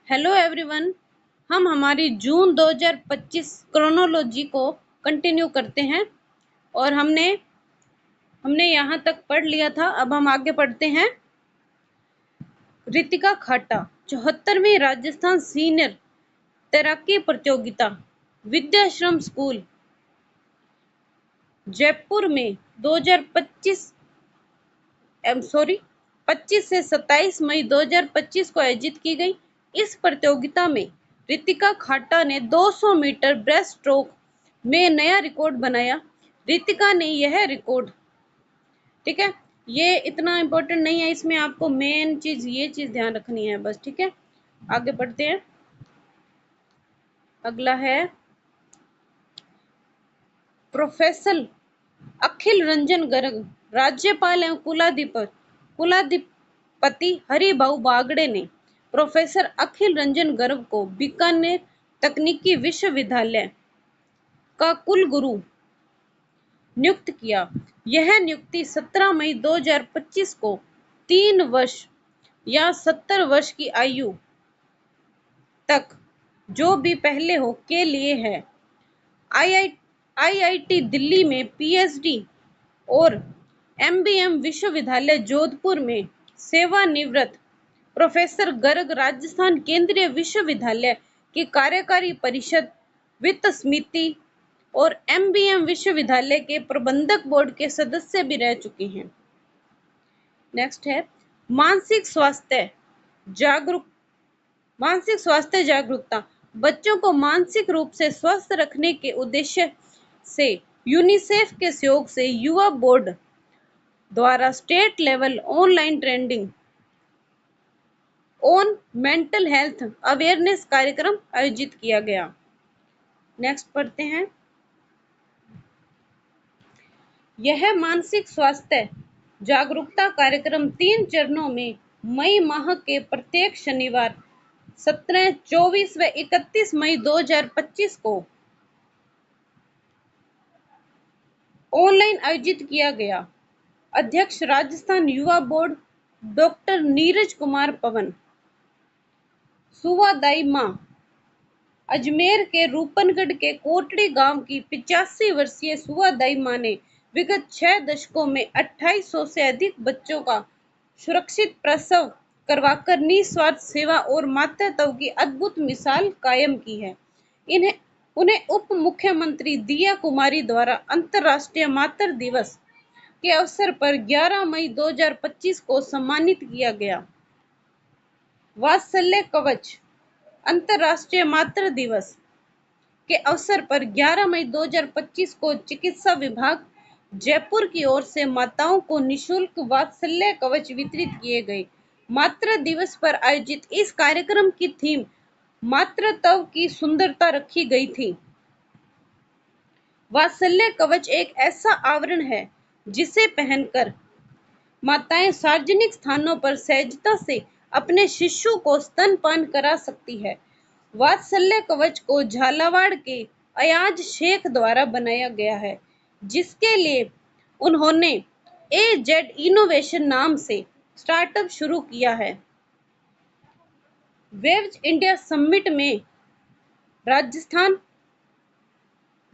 Hello everyone. हम हमारी जून 2025 chronology को कंटिन्यू करते हैं और हमने हमने यहाँ तक पढ़ लिया था। अब हम आगे पढ़ते हैं। रितिका खाटा 74वीं राजस्थान सीनियर तैराकी प्रतियोगिता विद्याश्रम स्कूल जयपुर में 2025 25 से 27 मई 2025 को आयोजित की गई। इस प्रतियोगिता में रितिका खाटा ने 200 मीटर ब्रेस्ट स्ट्रोक में नया रिकॉर्ड बनाया। रितिका ने यह रिकॉर्ड, ठीक है, ये इतना इम्पोर्टेंट नहीं है, इसमें आपको मेन चीज ये चीज ध्यान रखनी है बस, ठीक है। आगे बढ़ते हैं। अगला है प्रोफेसर अखिल रंजन गर्ग। राज्यपाल एवं कुलाधिपति हरिभाऊ बागड़े ने प्रोफेसर अखिल रंजन गर्ग को बीकानेर तकनीकी विश्वविद्यालय का कुलगुरु नियुक्त किया। यह नियुक्ति 17 मई 2025 को 3 वर्ष या 70 वर्ष की आयु तक जो भी पहले हो के लिए है। आईआईटी दिल्ली में पीएचडी और एमबीएम विश्वविद्यालय जोधपुर में सेवानिवृत्त प्रोफेसर गर्ग राजस्थान केंद्रीय विश्वविद्यालय की कार्यकारी परिषद, वित्त समिति और एमबीएम विश्वविद्यालय के प्रबंधक बोर्ड के सदस्य भी रह चुके हैं। नेक्स्ट है मानसिक स्वास्थ्य जागरूकता। बच्चों को मानसिक रूप से स्वस्थ रखने के उद्देश्य से यूनिसेफ के सहयोग से युवा बोर्ड द्वारा state level online training on mental health awareness कार्यक्रम आयोजित किया गया। नेक्स्ट पढ़ते हैं। यह मानसिक स्वास्थ्य जागरूकता कार्यक्रम 3 चरणों में मई माह के प्रत्येक शनिवार 17, 24 व 31 मई 2025 को ऑनलाइन आयोजित किया गया। अध्यक्ष राजस्थान युवा बोर्ड डॉक्टर नीरज कुमार पवन। सुवादाई मां अजमेर के रूपनगढ़ के कोटड़ी गांव की 85 वर्षीय सुवादाई मां ने विगत 6 दशकों में 2800 से अधिक बच्चों का सुरक्षित प्रसव करवाकर निस्वार्थ सेवा और मातृत्व की अद्भुत मिसाल कायम की है। उन्हें उप मुख्यमंत्री दिया कुमारी द्वारा अंतर्राष्ट्रीय मातृ दिवस के अवसर पर 11 मई 2025 को सम्मानित किया गया। वात्सल्य कवच अंतर्राष्ट्रीय मातृ दिवस के अवसर पर 11 मई 2025 को चिकित्सा विभाग जयपुर की ओर से माताओं को निशुल्क वात्सल्य कवच वितरित किए गए। मातृ दिवस पर आयोजित इस कार्यक्रम की थीम मातृत्व की सुंदरता रखी गई थी। वात्सल्य कवच एक ऐसा आवरण है जिसे पहनकर माताएं सार्वजनिक स्थानों पर सहजता से अपने शिशु को स्तनपान करा सकती है। वात्सल्य कवच को झालावाड़ के अयाज शेख द्वारा बनाया गया है, जिसके लिए उन्होंने एजेड इनोवेशन नाम से स्टार्टअप शुरू किया है। वेव्स इंडिया समिट में राजस्थान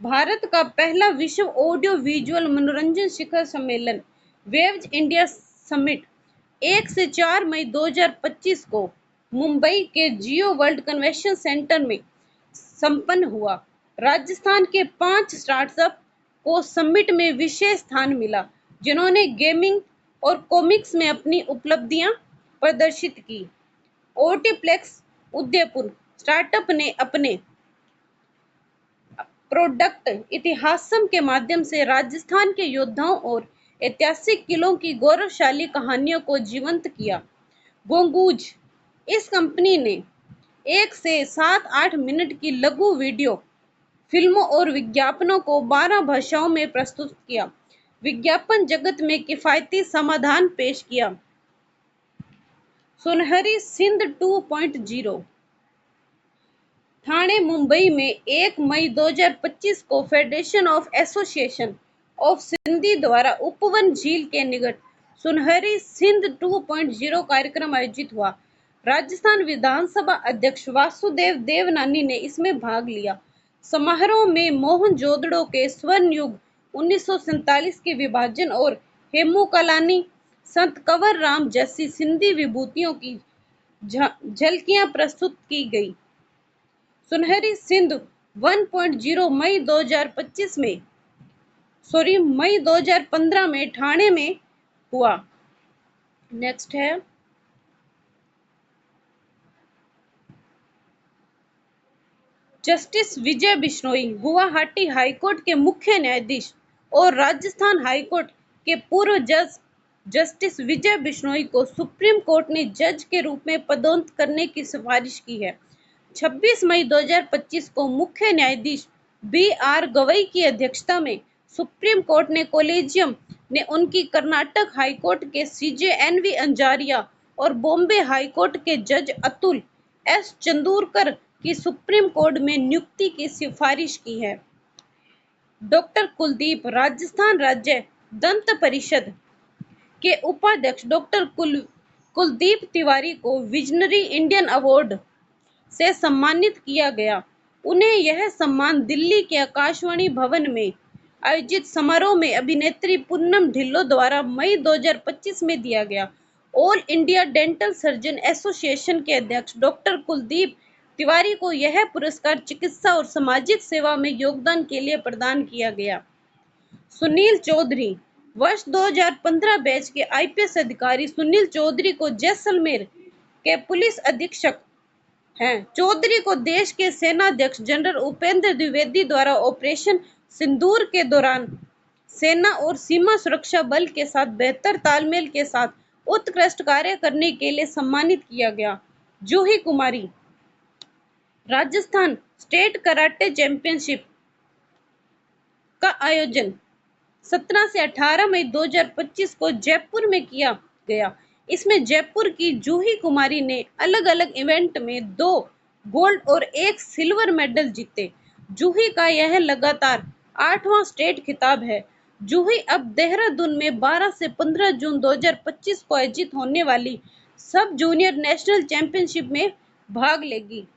भारत का पहला विश्व ऑडियो विजुअल मनोरंजन शिखर सम्मेलन वेव्स इंडिया समिट 1 से 4 मई 2025 को मुंबई के जियो वर्ल्ड कन्वेंशन सेंटर में संपन्न हुआ। राजस्थान के 5 स्टार्टअप को समिट में विशेष स्थान मिला, जिन्होंने गेमिंग और कॉमिक्स में अपनी उपलब्धियां प्रदर्शित की। ओटीप्लेक्स उदयपुर स्टार्टअप ने अपने प्रोडक्ट इतिहासम के माध्यम से राजस्थान के योद्धाओं और ऐतिहासिक किलों की गौरवशाली कहानियों को जीवंत किया। गोंगूज इस कंपनी ने 1 से 7-8 मिनट की लघु वीडियो फिल्मों और विज्ञापनों को 12 भाषाओं में प्रस्तुत किया। विज्ञापन जगत में किफायती समाधान पेश किया। सुनहरी सिंध 2.0 ठाणे मुंबई में 1 मई 2025 को federation of association of Sindhi द्वारा उपवन झील के निकट सुनहरी सिंध 2.0 कार्यक्रम आयोजित हुआ। राजस्थान विधानसभा अध्यक्ष वासुदेव देवनानी ने इसमें भाग लिया। समारोह में मोहनजोदड़ो के स्वर्ण युग 1947 के विभाजन और हेमू कालानी, संत कंवर राम जैसी सिंधी विभूतियों की झलकियां प्रस्तुत की गई। सुनहरी सिंध 1.0 मई 2015 में ठाणे में हुआ। नेक्स्ट है जस्टिस विजय बिश्नोई, गुवाहाटी हाईकोर्ट के मुख्य न्यायाधीश और राजस्थान हाईकोर्ट के पूर्व जज जस्टिस विजय बिश्नोई को सुप्रीम कोर्ट ने जज के रूप में पदोन्नत करने की सिफारिश की है। 26 मई 2025 को मुख्य न्यायाधीश BR गवई की अध्यक्षता में सुप्रीम कोर्ट ने कोलेजियम ने उनकी कर्नाटक हाईकोर्ट के CJ NV अंजारिया और बॉम्बे हाईकोर्ट के जज अतुल S चंदूरकर की सुप्रीम कोर्ट में नियुक्ति की सिफारिश की है। डॉक्टर कुलदीप, राजस्थान राज्य दंत परिषद के उपाध्यक्ष डॉक्टर कुलदीप तिवारी को विजनरी इंडियन अवार्ड से सम्मानित किया गया। उन्हें यह सम्मान दिल्ली के आकाशवाणी भवन में आयोजित समारोह में अभिनेत्री पूनम ढिल्लों द्वारा मई 2025 में दिया गया। All India dental surgeon association के अध्यक्ष डॉक्टर कुलदीप तिवारी को यह पुरस्कार चिकित्सा और सामाजिक सेवा में योगदान के लिए प्रदान किया गया। सुनील चौधरी, वर्ष 2015 बैच के IPS अधिकारी सुनील चौधरी को जैसलमेर के पुलिस अधीक्षक हैं। चौधरी को देश के सेनाध्यक्ष जनरल उपेंद्र द्विवेदी द्वारा ऑपरेशन सिंदूर के दौरान सेना और सीमा सुरक्षा बल के साथ बेहतर तालमेल के साथ उत्कृष्ट कार्य करने के लिए सम्मानित किया गया। Juhi Kumari, Rajasthan state karate championship का आयोजन 17 से 18 मई 2025 को जयपुर में किया गया। इसमें जयपुर की जूही कुमारी ने अलग अलग इवेंट में 2 गोल्ड और 1 सिल्वर मेडल जीते। जूही का यह लगातार 8वां स्टेट खिताब है। जूही अब देहरादून में 12 से 15 जून 2025 को आयोजित होने वाली सब जूनियर नेशनल चैंपियनशिप में भाग लेगी।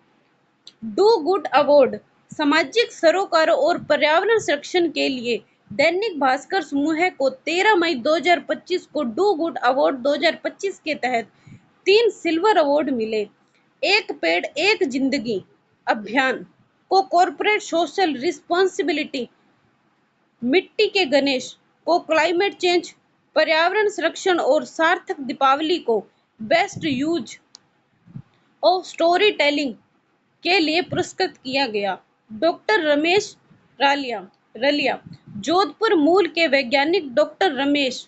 डू गुड अवार्ड, सामाजिक सरोकारों और पर्यावरण संरक्षण के लिए दैनिक भास्कर समूह को 13 मई 2025 को डू गुड अवार्ड 2025 के तहत 3 सिल्वर अवार्ड मिले। एक पेड़ एक जिंदगी अभियान को कॉर्पोरेट सोशल रिस्पॉन्सिबिलिटी, मिट्टी के गणेश को क्लाइमेट चेंज, पर्यावरण संरक्षण और सार्थक दीपावली को best use of story telling के लिए पुरस्कृत किया गया। डॉक्टर रमेश रलिया, जोधपुर मूल के वैज्ञानिक डॉक्टर रमेश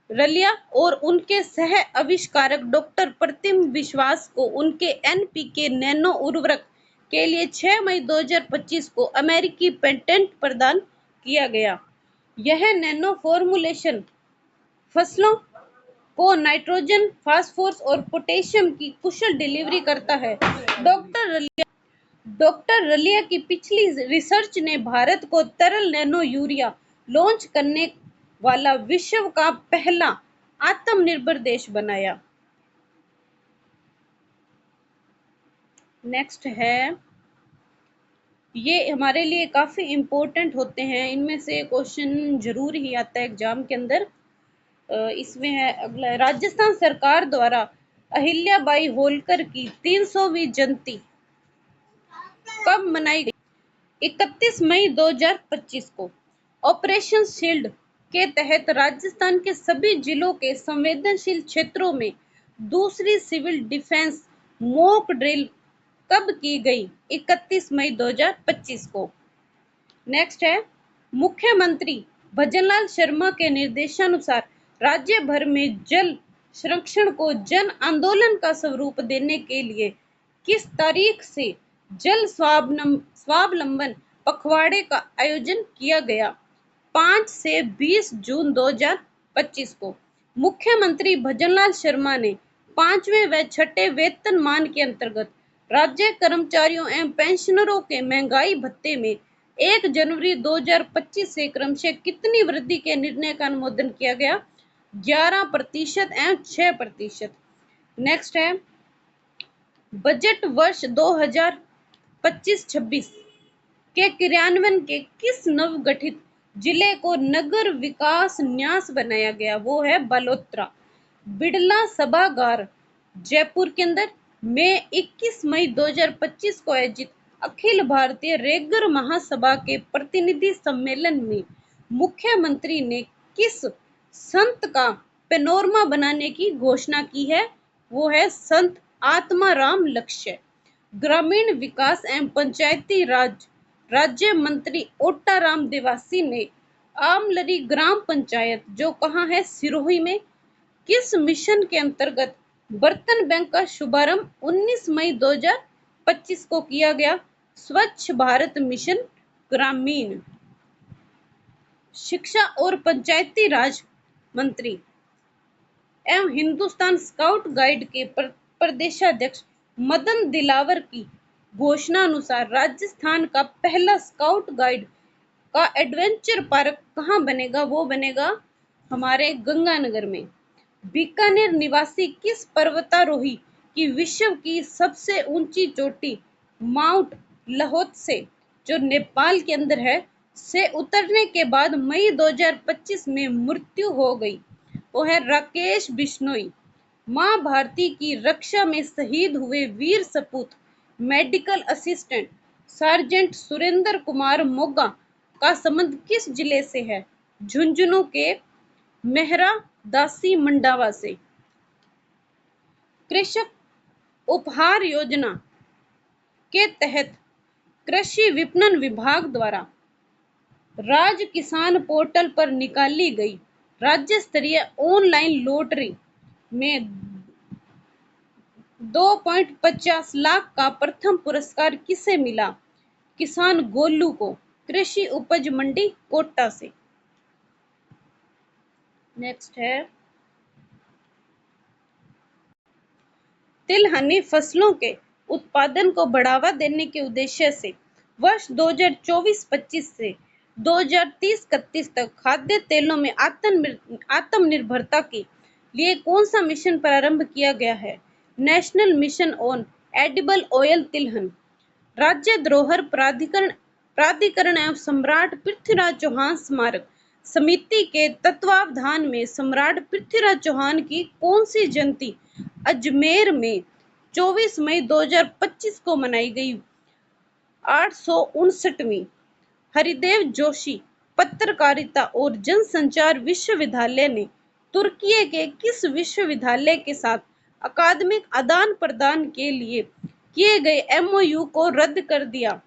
रलिया और उनके सह आविष्कारक डॉक्टर प्रतिम विश्वास को उनके NPK नैनो उर्वरक के लिए 6 मई 2025 को अमेरिकी पेटेंट प्रदान किया गया। यह नैनो फॉर्मुलेशन फसलों को नाइट्रोजन, फास्फोरस और पोटेशियम की कुशल डिलीवरी करता है। डॉक्टर रलिया की पिछली रिसर्च ने भारत को तरल नैनो यूरिया लॉन्च करने वाला विश्व का पहला आत्मनिर्भर देश बनाया। नेक्स्ट है, ये हमारे लिए काफी इम्पोर्टेंट होते हैं, इनमें से क्वेश्चन जरूर ही आता है एग्जाम के अंदर। इसमें है अगला, राजस्थान सरकार द्वारा अहिल्याबाई होलकर की 300वीं जयंती कब मनाई गई? 31 मई 2025 को। ऑपरेशन शील्ड के तहत राजस्थान के सभी जिलों के संवेदनशील क्षेत्रों में दूसरी सिविल डिफेंस मॉक ड्रिल कब की गई? 31 मई 2025 को। नेक्स्ट है, मुख्यमंत्री भजनलाल शर्मा के निर्देशानुसार राज्य भर में जल संरक्षण को जन आंदोलन का स्वरूप देने के लिए किस तारीख से जल स्वावलंबन पखवाड़े का आयोजन किया गया? 5 से 20 जून 2025 को। मुख्यमंत्री भजनलाल शर्मा ने 5वें व 6ठे वेतनमान के अंतर्गत राज्य कर्मचारियों एवं पेंशनरों के महंगाई भत्ते में 1 जनवरी 2025 से क्रमशः कितनी वृद्धि के निर्णय का अनुमोदन किया गया? 11% एवं 6%। नेक्स्ट है बजट वर्ष 2025-26 के क्रियान्वयन के किस नवगठित जिले को नगर विकास न्यास बनाया गया? वो है बलोत्रा। बिड़ला सभागार जयपुर के अंदर में 21 मई 2025 को आयोजित अखिल भारतीय रेगर महासभा के प्रतिनिधि सम्मेलन में मुख्यमंत्री ने किस संत का पेनोरमा बनाने की घोषणा की है? वो है संत आत्माराम लक्ष्य। ग्रामीण विकास एवं पंचायती राज राज्य मंत्री ओटाराम देवासी ने आमलरी ग्राम पंचायत जो कहाँ है सिरोही में किस मिशन के अंतर्गत बर्तन बैंक का शुभारंभ 19 मई 2025 को किया गया? स्वच्छ भारत मिशन ग्रामीण। शिक्षा और पंचायती राज मंत्री एवं हिंदुस्तान स्काउट गाइड के प्रदेशाध्यक्ष मदन दिलावर की घोषणा अनुसार राजस्थान का पहला स्काउट गाइड का एडवेंचर पार्क कहाँ बनेगा? वो बनेगा हमारे गंगानगर में। बीकानेर निवासी किस पर्वतारोही की विश्व की सबसे ऊंची चोटी माउंट लहोत्से जो नेपाल के अंदर है से उतरने के बाद मई 2025 में मृत्यु हो गई? वो है राकेश बिश्नोई। मां भारती की रक्षा में शहीद हुए वीर सपूत medical assistant sergeant Surendra Kumar Moga का संबंध किस जिले से है? झुंझुनू के मेहरा दासी मंडावा से। कृषक उपहार योजना के तहत कृषि विपणन विभाग द्वारा राज्य किसान पोर्टल पर निकाली गई राज्य स्तरीय ऑनलाइन लॉटरी में 2.50 लाख का प्रथम पुरस्कार किसे मिला? किसान गोलू को। कृषि उपज मंडी कोटा से। नेक्स्ट है तिलहनी फसलों के उत्पादन को बढ़ावा देने के उद्देश्य से वर्ष 2024-25 से 2030-31 तक खाद्य तेलों में आत्मनिर्भरता के लिए कौन सा मिशन प्रारंभ किया गया है? National mission on edible oil तिलहन। राज्य धरोहर प्राधिकरण एवं सम्राट पृथ्वीराज चौहान स्मारक समिति के तत्वावधान में सम्राट पृथ्वीराज चौहान की कौन सी जयंती अजमेर में 24 मई 2025 को मनाई गई? 859वीं। हरिदेव जोशी पत्रकारिता और जनसंचार विश्वविद्यालय ने तुर्की के किस विश्वविद्यालय के साथ अकादमिक आदान प्रदान के लिए किए गए एमओयू को रद्द कर दिया?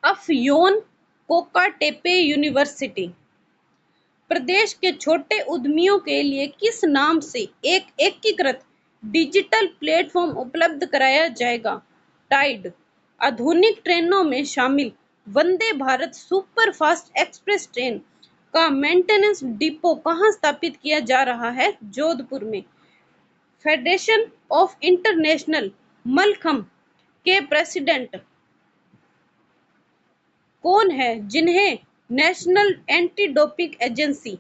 अफयोन कोकाटेपे यूनिवर्सिटी। प्रदेश के छोटे उद्यमियों के लिए किस नाम से एक एकीकृत डिजिटल प्लेटफॉर्म उपलब्ध कराया जाएगा? टाइड। आधुनिक ट्रेनों में शामिल Vande Bharat superfast express train का मेंटेनेंस डिपो कहाँ स्थापित किया जा रहा है? जोधपुर में। फेडरेशन ऑफ इंटरनेशनल मलखम्ब के प्रेसिडेंट कौन है जिन्हें नेशनल एंटी डोपिंग एजेंसी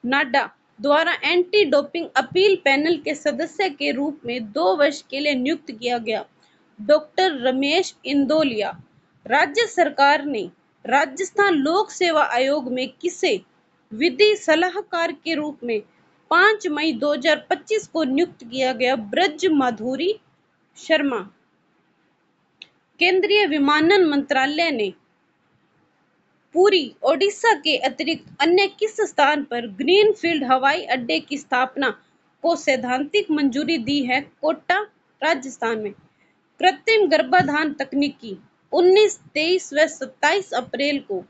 नाडा द्वारा एंटी डोपिंग अपील पैनल के सदस्य के रूप में 2 वर्ष के लिए नियुक्त किया गया? डॉक्टर रमेश इंदौलिया। राज्य सरकार ने राजस्थान लोक सेवा आयोग में किसे विधि सलाहकार के रूप में 5 मई 2025 को नियुक्त किया गया? ब्रज माधुरी शर्मा। केंद्रीय विमानन मंत्रालय ने पुरी ओडिशा के अतिरिक्त अन्य किस स्थान पर ग्रीनफील्ड हवाई अड्डे की स्थापना को सैद्धांतिक मंजूरी दी है? कोटा राजस्थान में। कृत्रिम गर्भाधान तकनीकी 19, 23 व 27 अप्रैल को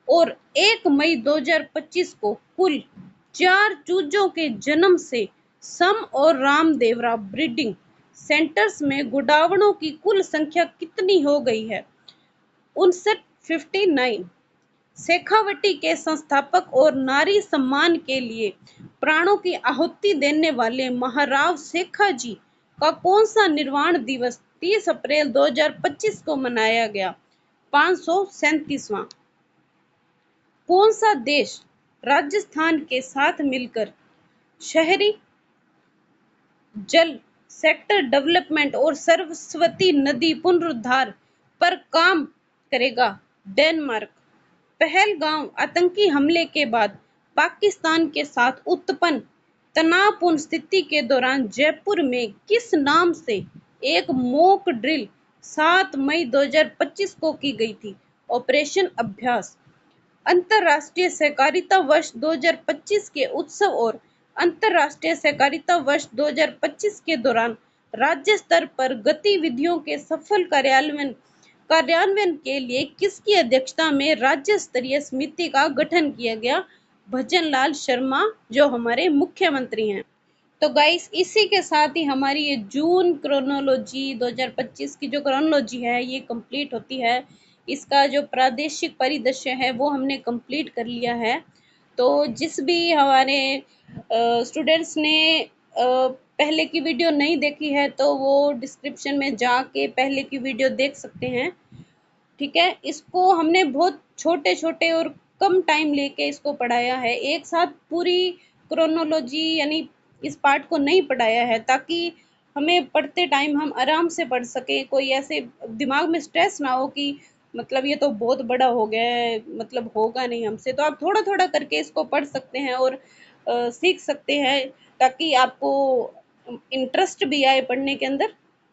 और 1 मई 2025 को कुल 4 चूजों के जन्म से सम और रामदेवरा ब्रीडिंग सेंटर्स में गुडावड़ों की कुल संख्या कितनी हो गई है? 59। शेखावटी के संस्थापक और नारी सम्मान के लिए प्राणों की आहुति देने वाले महाराव शेखाजी का कौन सा निर्वाण दिवस 30 अप्रैल 2025 को मनाया गया? 537वां। कौन सा देश राजस्थान के साथ मिलकर शहरी जल सेक्टर डेवलपमेंट और सरस्वती नदी पुनरुद्धार पर काम करेगा। डेनमार्क। पहलगाम आतंकी हमले के बाद पाकिस्तान के साथ उत्पन्न तनावपूर्ण स्थिति के दौरान जयपुर में किस नाम से एक मॉक ड्रिल 7 मई 2025 को की गई थी? ऑपरेशन अभ्यास। अंतर्राष्ट्रीय सहकारिता वर्ष 2025 के उत्सव और अंतर्राष्ट्रीय सहकारिता वर्ष 2025 के दौरान राज्य स्तर पर गतिविधियों के सफल कार्यान्वयन कार्यान्वयन के लिए किसकी अध्यक्षता में राज्य स्तरीय समिति का गठन किया गया? भजन लाल शर्मा, जो हमारे मुख्यमंत्री हैं। तो गाइस, इसी के साथ ही हमारी ये जून क्रोनोलॉजी 2025 की जो क्रोनोलॉजी है ये कंप्लीट होती है। इसका जो प्रादेशिक परिदृश्य है वो हमने कंप्लीट कर लिया है। तो जिस भी हमारे स्टूडेंट्स ने पहले की वीडियो नहीं देखी है तो वो डिस्क्रिप्शन में जाके पहले की वीडियो देख सकते हैं। ठीक है, इसको हमने बहुत छोटे छोटे और कम टाइम लेके इसको पढ़ाया है, एक साथ पूरी क्रोनोलॉजी यानी इस पार्ट को नहीं पढ़ाया है, ताकि हमें पढ़ते टाइम हम आराम से पढ़ सकें, कोई ऐसे दिमाग में स्ट्रेस ना हो कि मतलब ये तो बहुत बड़ा हो गया है, मतलब होगा नहीं हमसे। तो आप थोड़ा थोड़ा करके इसको पढ़ सकते हैं और सीख सकते हैं, ताकि आपको इंटरेस्ट भी आए पढ़ने के अंदर